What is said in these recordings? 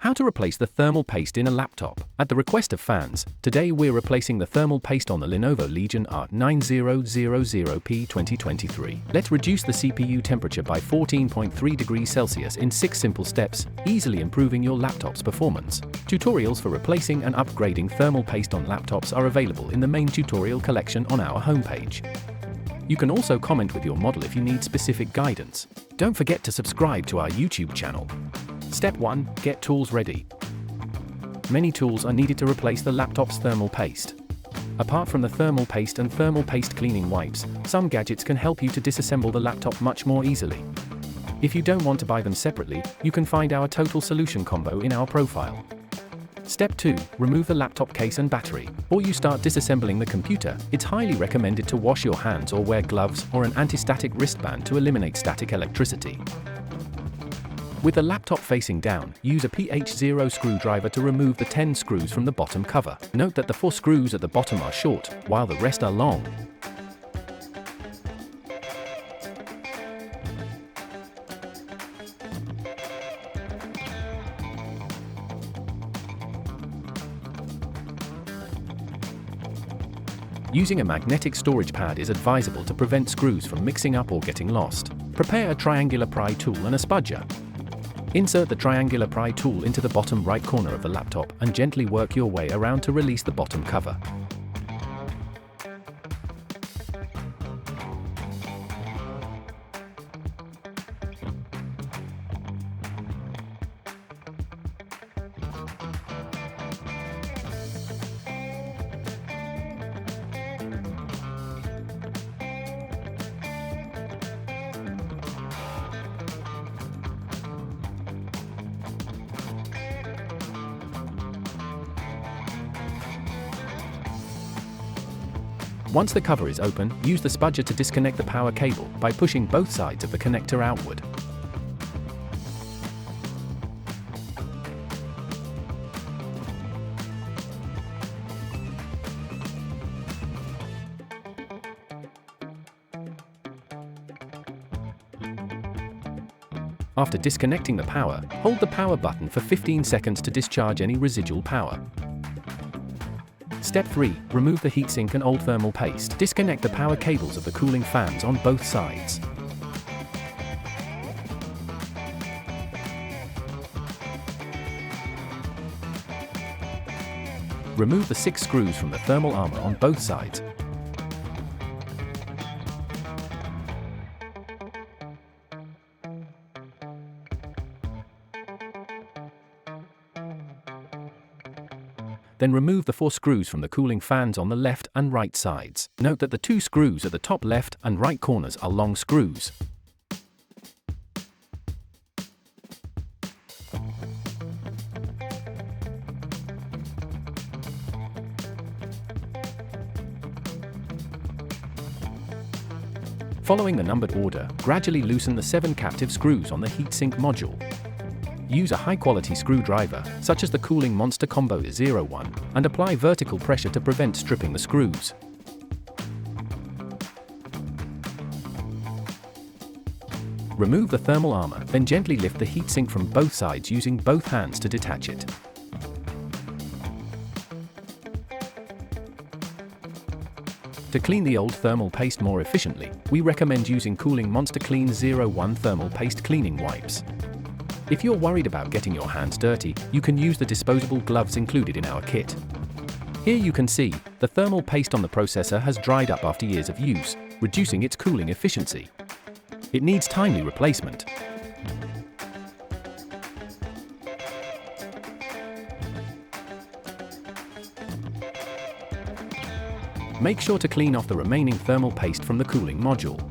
How to replace the thermal paste in a laptop. At the request of fans, today we're replacing the thermal paste on the Lenovo Legion R9000P 2023. Let's reduce the CPU temperature by 14.3 degrees Celsius in 6 simple steps, easily improving your laptop's performance. Tutorials for replacing and upgrading thermal paste on laptops are available in the main tutorial collection on our homepage. You can also comment with your model if you need specific guidance. Don't forget to subscribe to our YouTube channel. Step 1. Get tools ready. Many tools are needed to replace the laptop's thermal paste. Apart from the thermal paste and thermal paste cleaning wipes, some gadgets can help you to disassemble the laptop much more easily. If you don't want to buy them separately, you can find our total solution combo in our profile. Step 2. Remove the laptop case and battery. Before you start disassembling the computer, it's highly recommended to wash your hands or wear gloves or an anti-static wristband to eliminate static electricity. With the laptop facing down, use a PH0 screwdriver to remove the 10 screws from the bottom cover. Note that the 4 screws at the bottom are short, while the rest are long. Using a magnetic storage pad is advisable to prevent screws from mixing up or getting lost. Prepare a triangular pry tool and a spudger. Insert the triangular pry tool into the bottom right corner of the laptop and gently work your way around to release the bottom cover. Once the cover is open, use the spudger to disconnect the power cable by pushing both sides of the connector outward. After disconnecting the power, hold the power button for 15 seconds to discharge any residual power. Step 3. Remove the heatsink and old thermal paste. Disconnect the power cables of the cooling fans on both sides. Remove the 6 screws from the thermal armor on both sides. Then remove the 4 screws from the cooling fans on the left and right sides. Note that the 2 screws at the top left and right corners are long screws. Following the numbered order, gradually loosen the 7 captive screws on the heatsink module. Use a high-quality screwdriver, such as the Kooling Monster Combo 01, and apply vertical pressure to prevent stripping the screws. Remove the thermal armor, then gently lift the heatsink from both sides using both hands to detach it. To clean the old thermal paste more efficiently, we recommend using Kooling Monster Clean 01 thermal paste cleaning wipes. If you're worried about getting your hands dirty, you can use the disposable gloves included in our kit. Here you can see, the thermal paste on the processor has dried up after years of use, reducing its cooling efficiency. It needs timely replacement. Make sure to clean off the remaining thermal paste from the cooling module.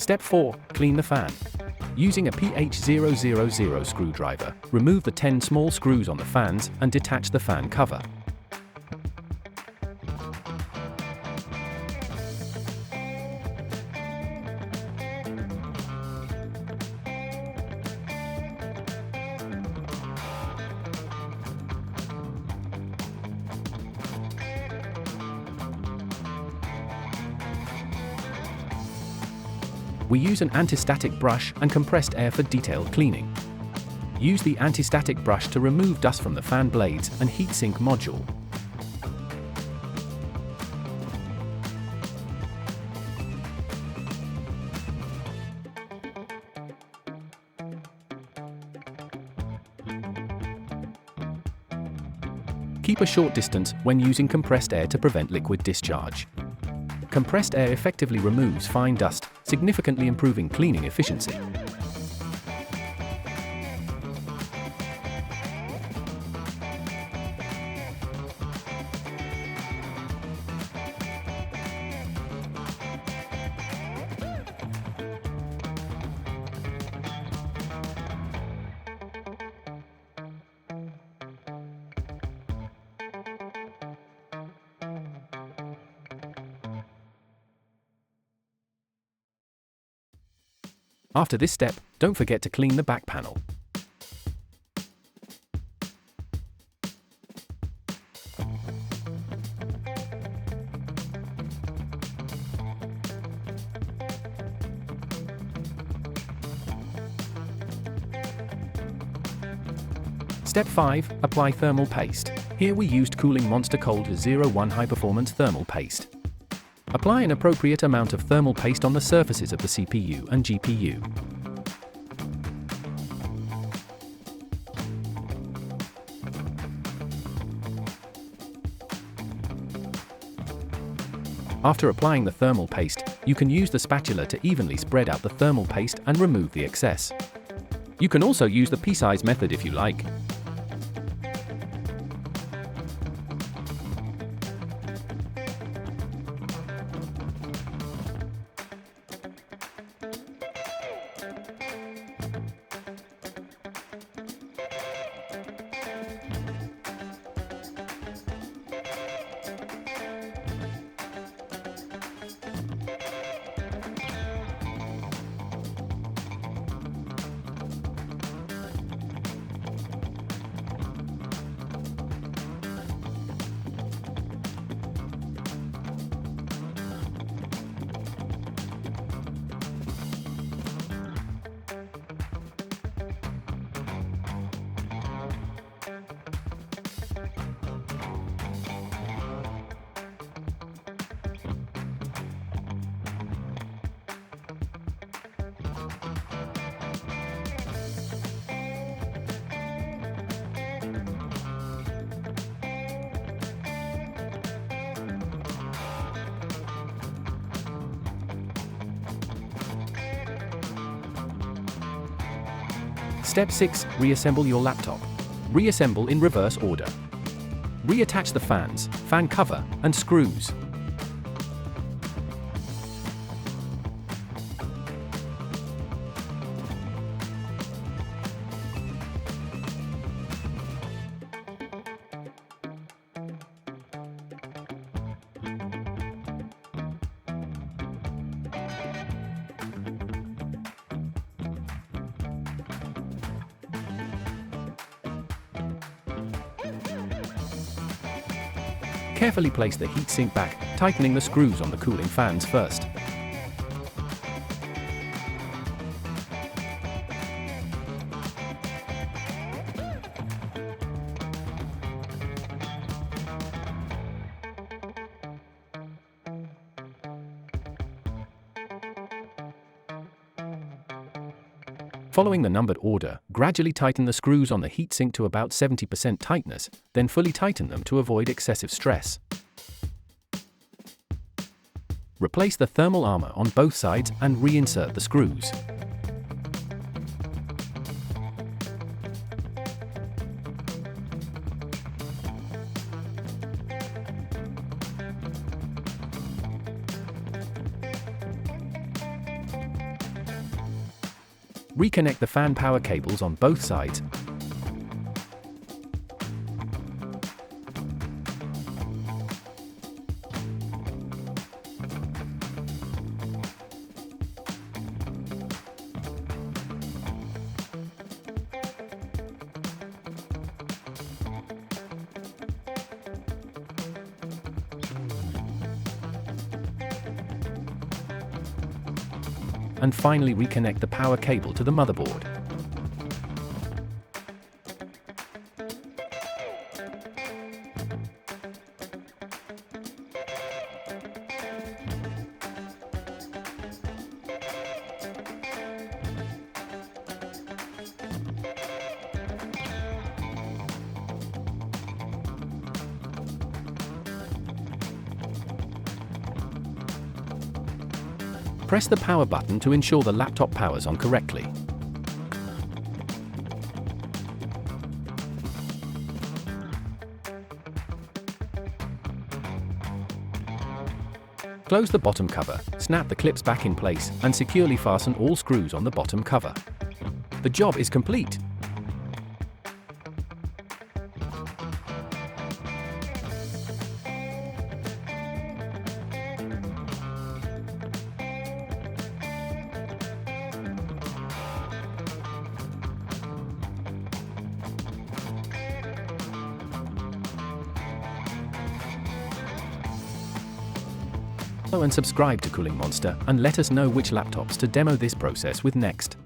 Step 4. Clean the fan. Using a PH000 screwdriver, remove the 10 small screws on the fans and detach the fan cover. We use an anti-static brush and compressed air for detailed cleaning. Use the anti-static brush to remove dust from the fan blades and heatsink module. Keep a short distance when using compressed air to prevent liquid discharge. Compressed air effectively removes fine dust, significantly improving cleaning efficiency. After this step, don't forget to clean the back panel. Step 5. Apply thermal paste. Here we used Kooling Monster Cold 01 High Performance Thermal Paste. Apply an appropriate amount of thermal paste on the surfaces of the CPU and GPU. After applying the thermal paste, you can use the spatula to evenly spread out the thermal paste and remove the excess. You can also use the pea-size method if you like. Step 6. Reassemble your laptop. Reassemble in reverse order. Reattach the fans, fan cover, and screws. Carefully place the heatsink back, tightening the screws on the cooling fans first. Following the numbered order, gradually tighten the screws on the heatsink to about 70% tightness, then fully tighten them to avoid excessive stress. Replace the thermal armor on both sides and reinsert the screws. Reconnect the fan power cables on both sides. and finally reconnect the power cable to the motherboard. Press the power button to ensure the laptop powers on correctly. Close the bottom cover, snap the clips back in place, and securely fasten all screws on the bottom cover. The job is complete. Follow and subscribe to Kooling Monster and let us know which laptops to demo this process with next.